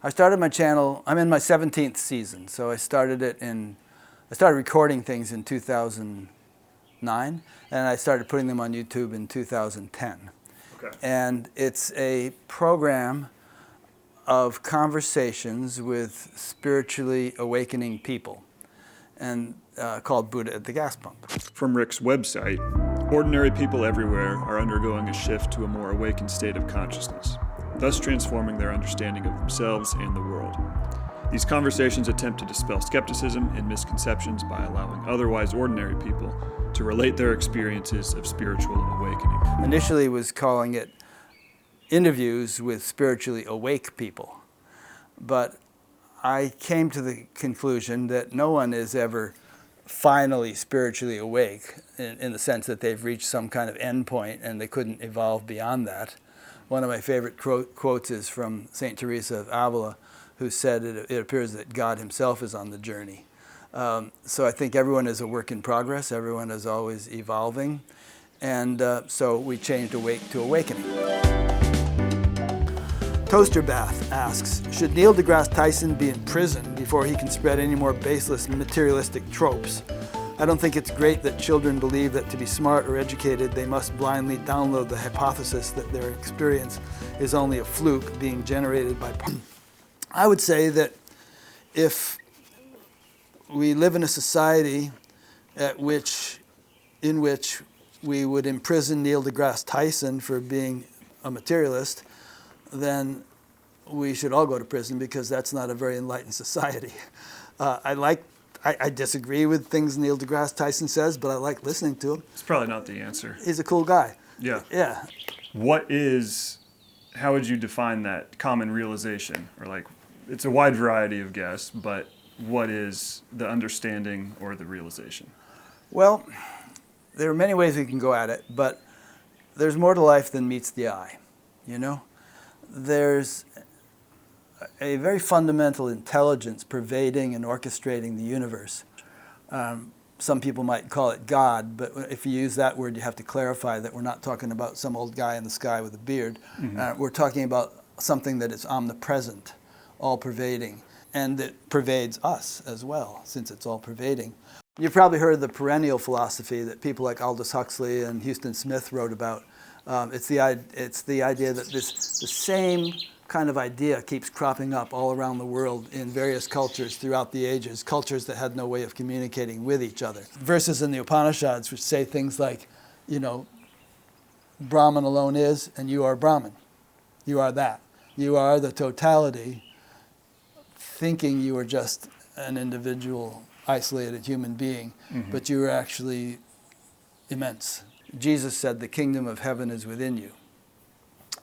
I started my channel, I'm in my 17th season, so I started recording things in 2009, and I started putting them on YouTube in 2010. Okay. And it's a program of conversations with spiritually awakening people, and called Buddha at the Gas Pump. From Rick's website, ordinary people everywhere are undergoing a shift to a more awakened state of consciousness, thus transforming their understanding of themselves and the world. These conversations attempt to dispel skepticism and misconceptions by allowing otherwise ordinary people to relate their experiences of spiritual awakening. Initially was calling it interviews with spiritually awake people, but I came to the conclusion that no one is ever finally spiritually awake in the sense that they've reached some kind of endpoint and they couldn't evolve beyond that. One of my favorite quotes is from St. Teresa of Avila, who said it appears that God himself is on the journey. So I think everyone is a work in progress, everyone is always evolving, and so we changed awake to awakening. Toaster Bath asks, should Neil deGrasse Tyson be in prison before he can spread any more baseless materialistic tropes? I don't think it's great that children believe that to be smart or educated, they must blindly download the hypothesis that their experience is only a fluke being generated by... I would say that if we live in a society in which we would imprison Neil deGrasse Tyson for being a materialist, then we should all go to prison, because that's not a very enlightened society. I disagree with things Neil deGrasse Tyson says, but I like listening to him. It's probably not the answer. He's a cool guy. Yeah. Yeah. How would you define that common realization? Or like, it's a wide variety of guess, but what is the understanding or the realization? Well, there are many ways we can go at it, but there's more to life than meets the eye, you know? There's a very fundamental intelligence pervading and orchestrating the universe. Some people might call it God, but if you use that word, you have to clarify that we're not talking about some old guy in the sky with a beard. Mm-hmm. We're talking about something that is omnipresent, all-pervading, and that pervades us as well, since it's all-pervading. You've probably heard the perennial philosophy that people like Aldous Huxley and Huston Smith wrote about. It's the idea that the same kind of idea keeps cropping up all around the world in various cultures throughout the ages, cultures that had no way of communicating with each other. Verses in the Upanishads which say things like, you know, Brahman alone is, and you are Brahman. You are that. You are the totality, thinking you are just an individual, isolated human being, mm-hmm. but you are actually immense. Jesus said, the kingdom of heaven is within you.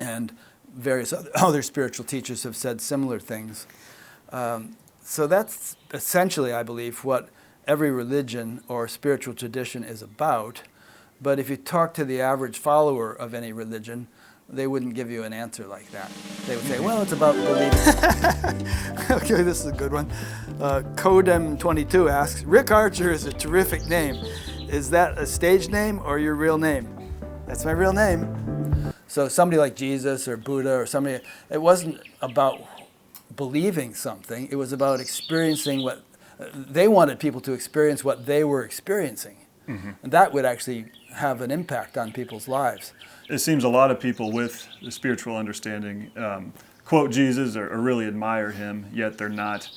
And various other spiritual teachers have said similar things. So that's essentially, I believe, what every religion or spiritual tradition is about. But if you talk to the average follower of any religion, they wouldn't give you an answer like that. They would say, well, it's about believing. Okay, this is a good one. Codem22 asks, Rick Archer is a terrific name. Is that a stage name or your real name? That's my real name. So somebody like Jesus or Buddha or somebody, it wasn't about believing something. It was about experiencing what, they wanted people to experience what they were experiencing. Mm-hmm. And that would actually have an impact on people's lives. It seems a lot of people with the spiritual understanding quote Jesus or really admire him, yet they're not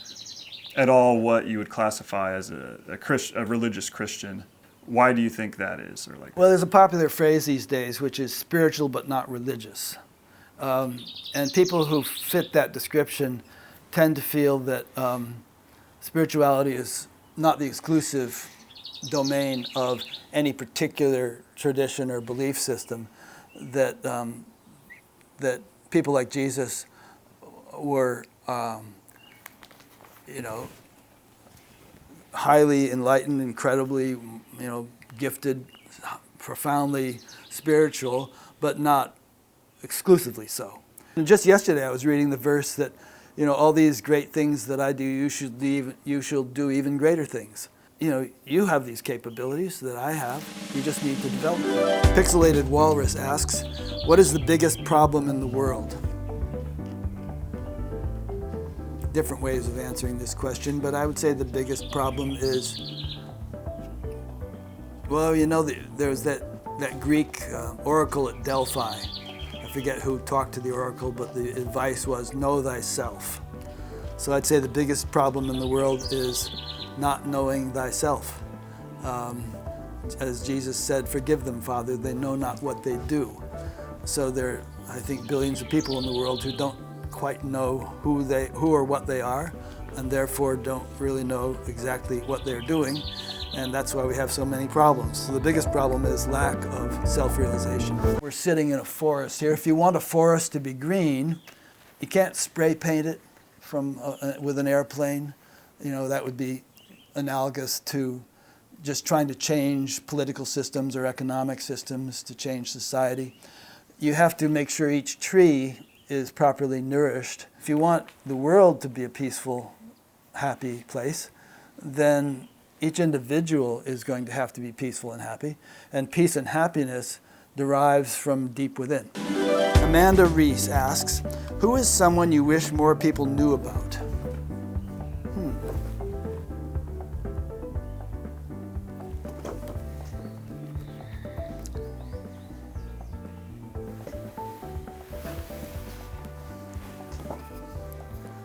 at all what you would classify as a religious Christian. Why do you think that is? Well, there's a popular phrase these days, which is spiritual but not religious. And people who fit that description tend to feel that spirituality is not the exclusive domain of any particular tradition or belief system, that that people like Jesus were, highly enlightened, incredibly, gifted, profoundly spiritual, but not exclusively so. And just yesterday I was reading the verse that, all these great things that I do, you shall do even greater things. You have these capabilities that I have. You just need to develop them. Pixelated Walrus asks, what is the biggest problem in the world? different ways of answering this question, but I would say the biggest problem is, well, there's that Greek oracle at Delphi. I forget who talked to the oracle, but the advice was, know thyself. So I'd say the biggest problem in the world is not knowing thyself. As Jesus said, forgive them, Father, they know not what they do. So there are, I think, billions of people in the world who don't quite know who or what they are, and therefore don't really know exactly what they're doing. And that's why we have so many problems. So the biggest problem is lack of self-realization. We're sitting in a forest here. If you want a forest to be green, you can't spray paint it with an airplane. That would be analogous to just trying to change political systems or economic systems to change society. You have to make sure each tree is properly nourished. If you want the world to be a peaceful, happy place, then each individual is going to have to be peaceful and happy. And peace and happiness derives from deep within. Amanda Reese asks, who is someone you wish more people knew about?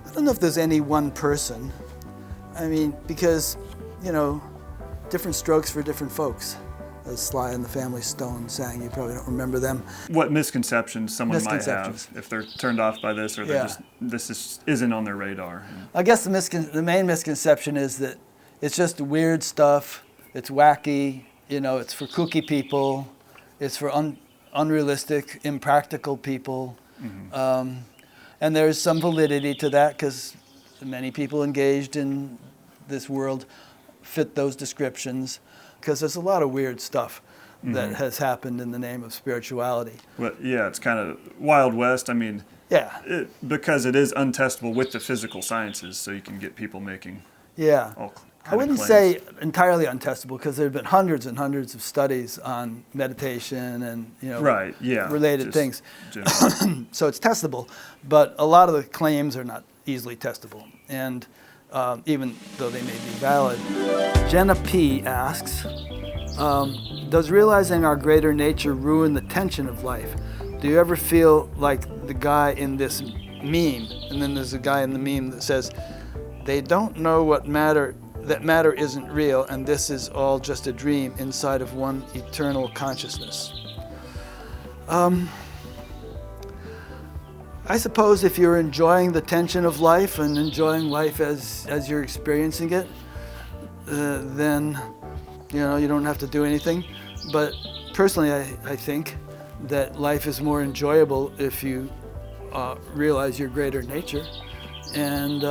I don't know if there's any one person. I mean, because, different strokes for different folks. As Sly and the Family Stone sang, you probably don't remember them. What misconceptions someone might have if they're turned off by this, or they're isn't on their radar? I guess the main misconception is that it's just weird stuff. It's wacky. It's for kooky people. It's for unrealistic, impractical people. Mm-hmm. And there's some validity to that because many people engaged in this world fit those descriptions, because there's a lot of weird stuff that has happened in the name of spirituality. Well, yeah, it's kind of Wild West. I mean, because it is untestable with the physical sciences, so you can get people making all I wouldn't say entirely untestable, because there have been hundreds and hundreds of studies on meditation and related things. So it's testable, but a lot of the claims are not easily testable, and even though they may be valid. Jenna P. asks, does realizing our greater nature ruin the tension of life? Do you ever feel like the guy in this meme, and then there's a guy in the meme that says, they don't know that matter isn't real, and this is all just a dream inside of one eternal consciousness. I suppose if you're enjoying the tension of life and enjoying life as you're experiencing it, then you don't have to do anything. But personally, I think that life is more enjoyable if you realize your greater nature, and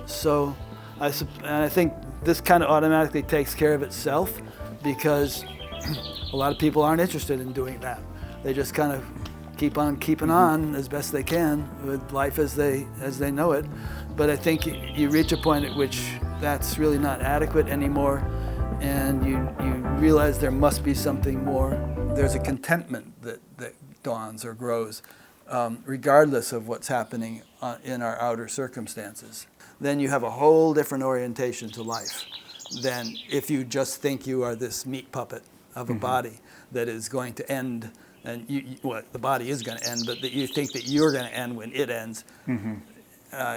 so I think this kind of automatically takes care of itself, because a lot of people aren't interested in doing that. They just kind of keep on keeping on as best they can with life as they know it. But I think you reach a point at which that's really not adequate anymore, and you realize there must be something more. There's a contentment that dawns or grows, regardless of what's happening in our outer circumstances. Then you have a whole different orientation to life than if you just think you are this meat puppet of a body that is going to end. And the body is going to end, but that you think that you're going to end when it ends.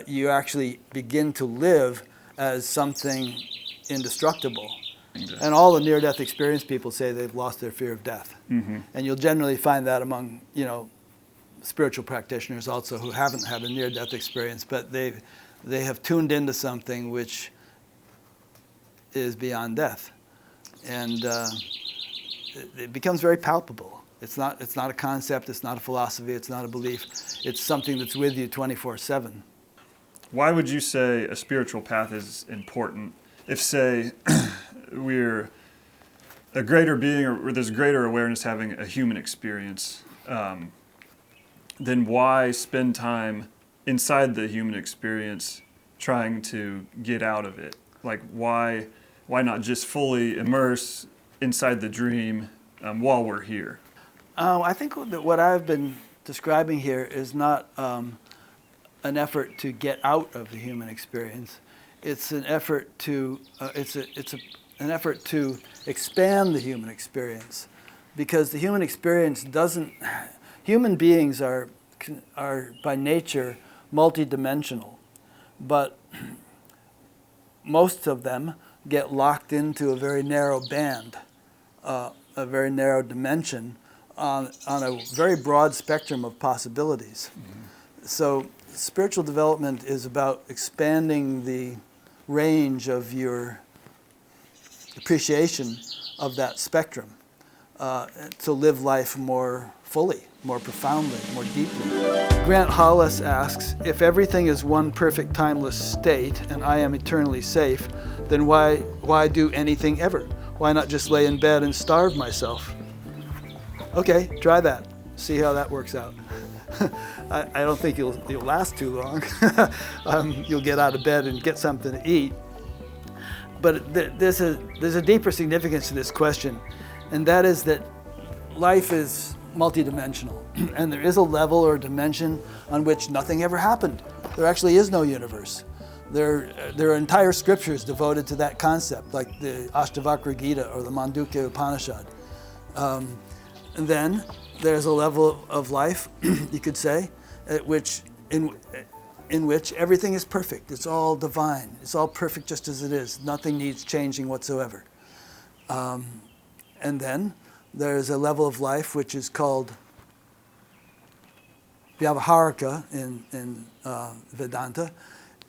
You actually begin to live as something indestructible. And all the near-death experience people say they've lost their fear of death. And you'll generally find that among spiritual practitioners also who haven't had a near-death experience, but they have tuned into something which is beyond death, and it becomes very palpable. It's not a concept, it's not a philosophy, it's not a belief. It's something that's with you 24/7. Why would you say a spiritual path is important? If, say, we're a greater being, or there's greater awareness having a human experience, then why spend time inside the human experience trying to get out of it? Like, why not just fully immerse inside the dream while we're here? I think that what I've been describing here is not an effort to get out of the human experience. It's an effort to an effort to expand the human experience, because the human experience doesn't. Human beings are by nature multidimensional, but most of them get locked into a very narrow band, a very narrow dimension on a very broad spectrum of possibilities. Mm-hmm. So spiritual development is about expanding the range of your appreciation of that spectrum, to live life more fully, more profoundly, more deeply. Grant Hollis asks, if everything is one perfect timeless state and I am eternally safe, then why do anything ever? Why not just lay in bed and starve myself? Okay, try that. See how that works out. I don't think you'll last too long. You'll get out of bed and get something to eat. But there's a deeper significance to this question, and that is that life is multidimensional, and there is a level or dimension on which nothing ever happened. There actually is no universe. There are entire scriptures devoted to that concept, like the Ashtavakra Gita or the Mandukya Upanishad. And then there's a level of life, you could say, in which everything is perfect. It's all divine. It's all perfect just as it is. Nothing needs changing whatsoever. And then there's a level of life which is called Vyavaharika in Vedanta,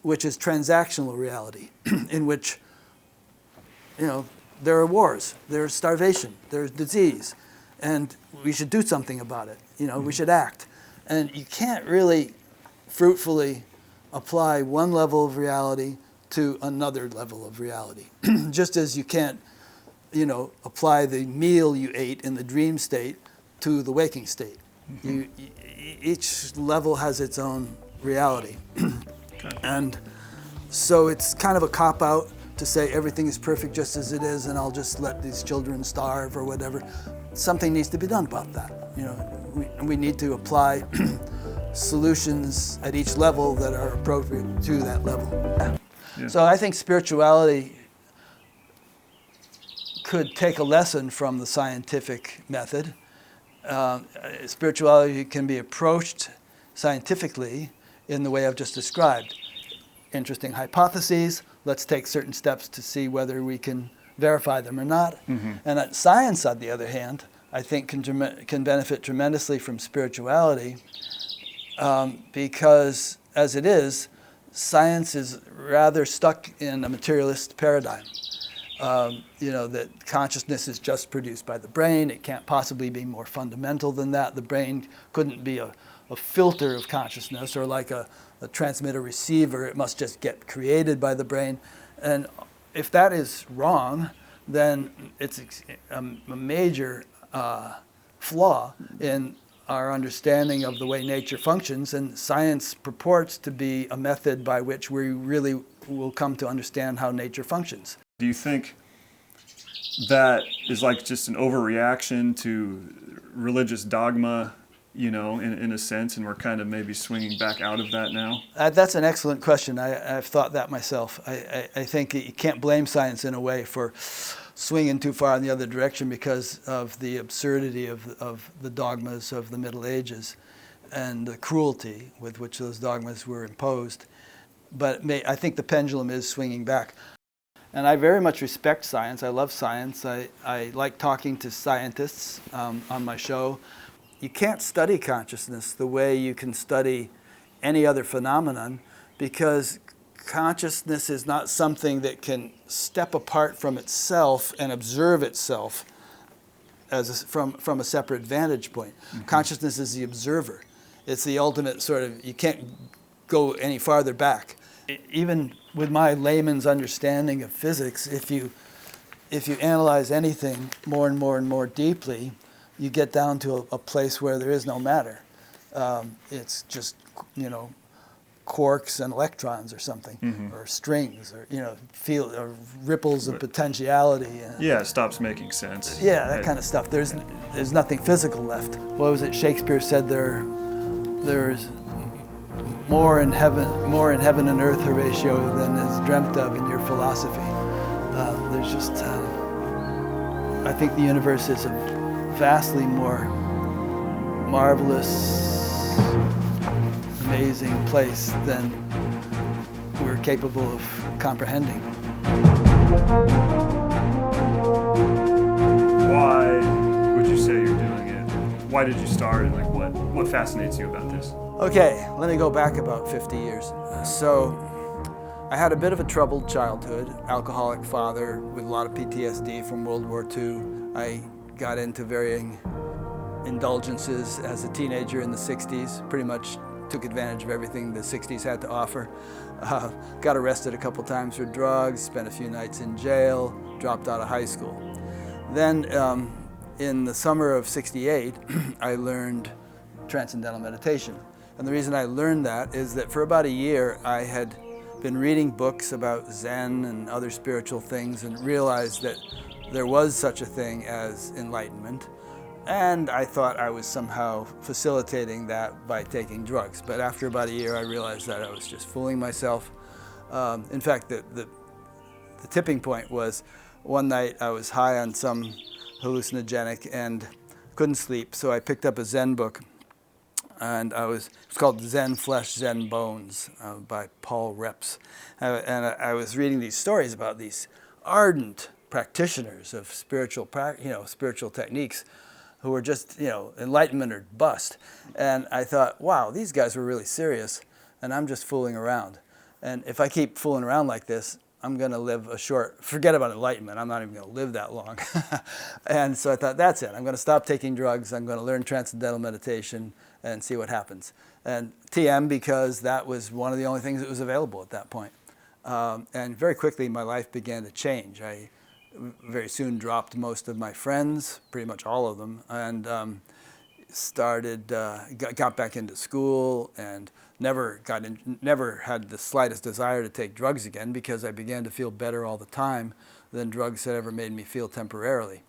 which is transactional reality, in which, there are wars, there's starvation, there's disease, and we should do something about it. We should act. And you can't really fruitfully apply one level of reality to another level of reality. Just as you can't, apply the meal you ate in the dream state to the waking state. Mm-hmm. Each level has its own reality. Okay. And so it's kind of a cop-out to say everything is perfect just as it is and I'll just let these children starve or whatever. Something needs to be done about that. We need to apply solutions at each level that are appropriate to that level. Yeah. So I think spirituality could take a lesson from the scientific method. Spirituality can be approached scientifically in the way I've just described. Interesting hypotheses, let's take certain steps to see whether we can verify them or not. Mm-hmm. And that science, on the other hand, I think can benefit tremendously from spirituality, because as it is, science is rather stuck in a materialist paradigm. That consciousness is just produced by the brain. It can't possibly be more fundamental than that. The brain couldn't be a filter of consciousness or like a transmitter-receiver. It must just get created by the brain. And if that is wrong, then it's a major flaw in our understanding of the way nature functions, and science purports to be a method by which we really will come to understand how nature functions. Do you think that is like just an overreaction to religious dogma, in a sense, and we're kind of maybe swinging back out of that now? That's an excellent question. I've thought that myself. I think you can't blame science in a way for swinging too far in the other direction because of the absurdity of the dogmas of the Middle Ages and the cruelty with which those dogmas were imposed. But I think the pendulum is swinging back. And I very much respect science. I love science. I like talking to scientists on my show. You can't study consciousness the way you can study any other phenomenon, because consciousness is not something that can step apart from itself and observe itself from a separate vantage point. Mm-hmm. Consciousness is the observer. It's the ultimate sort of, you can't go any farther back. Even with my layman's understanding of physics, if you analyze anything more and more and more deeply, you get down to a place where there is no matter. It's just, quarks and electrons or something, mm-hmm. or strings, or or ripples of potentiality. Yeah, it stops making sense. Yeah, that kind of stuff. There's nothing physical left. What was it Shakespeare said? There's more in heaven and earth, Horatio, than is dreamt of in your philosophy. There's just, I think the universe is a vastly more marvelous, amazing place than we're capable of comprehending. Why would you say you're doing it? Why did you start, and like what fascinates you about this? Okay, let me go back about 50 years. So I had a bit of a troubled childhood, alcoholic father with a lot of PTSD from World War II. I got into varying indulgences as a teenager in the 60s, pretty much took advantage of everything the 60s had to offer. Got arrested a couple times for drugs, spent a few nights in jail, dropped out of high school. Then in the summer of '68, I learned Transcendental Meditation. And the reason I learned that is that for about a year I had been reading books about Zen and other spiritual things and realized that there was such a thing as enlightenment. And I thought I was somehow facilitating that by taking drugs. But after about a year I realized that I was just fooling myself. In fact, the tipping point was one night I was high on some hallucinogenic and couldn't sleep, so I picked up a Zen book. And it's called Zen Flesh, Zen Bones by Paul Reps. And I was reading these stories about these ardent practitioners of spiritual techniques who were just, enlightenment or bust. And I thought, wow, these guys were really serious, and I'm just fooling around. And if I keep fooling around like this, I'm going to live forget about enlightenment, I'm not even going to live that long. And so I thought, that's it. I'm going to stop taking drugs. I'm going to learn Transcendental Meditation and see what happens. And TM, because that was one of the only things that was available at that point. And very quickly, my life began to change. I very soon dropped most of my friends, pretty much all of them, and got back into school and never had the slightest desire to take drugs again, because I began to feel better all the time than drugs had ever made me feel temporarily.